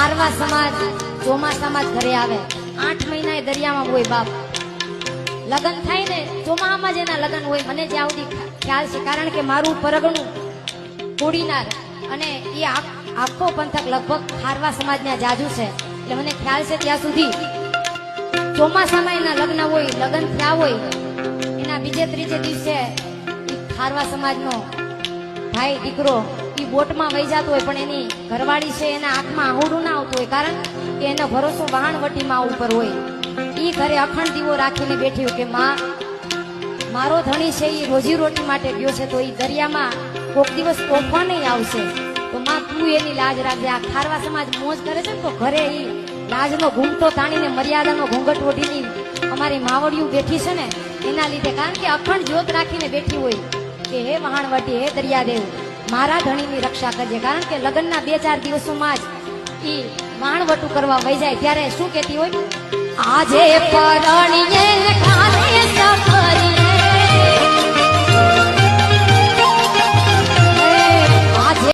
ખારવા સમાજ ચોમાસામાં જ ઘરે આવે, 8 મહિના એ દરિયામાં હોય બાપ. લગ્ન થાય ને ચોમાસામાં જ એના લગ્ન હોય. મને જ્યાં સુધી ખ્યાલ છે, કારણ કે મારું પરગણું કોડીનાર અને એ આખો પંથક લગભગ ખારવા સમાજના જાજુ છે, એટલે મને ખ્યાલ છે ત્યાં સુધી ચોમાસામાં એના લગ્ન હોય, લગ્ન થયા હોય એના બીજે ત્રીજે દિવસે ખારવા સમાજનો ભાઈ દીકરો એ બોટમાં વહી જતો હોય, પણ એની ઘરવાળી છે એના આંખમાં આહુડું ના આવતું હોય, કારણ કે એનો ભરોસો વહાણવટીમાં ઉપર હોય. એ ઘરે અખંડ દીવો રાખીને બેઠી હોય કે માં, મારો ધણી છે એ રોજી રોટી માટે ગયો છે, તો એ દરિયામાં કોક દિવસ તોફાન નહીં આવશે, તો માં તું એની લાજ રાખજે. આ ખારવા સમાજ મોજ કરે છે ને, તો ઘરે એ લાજનો ઘૂમટો તાણીને મર્યાદાનો ઘૂંઘટ ઓઢીની અમારી માવડિયું બેઠી છે ને એના લીધે, કારણ કે અખંડ જ્યોત રાખીને બેઠી હોય કે હે વહાણવટી, હે દરિયાદેવ, મારા ધણીની રક્ષા કરજે. કારણ કે લગ્નના 2-4 દિવસોમાં જ ઈ વહાણવટું કરવા વહી જાય ત્યારે શું કહેતી હોય? આજે પરણીએ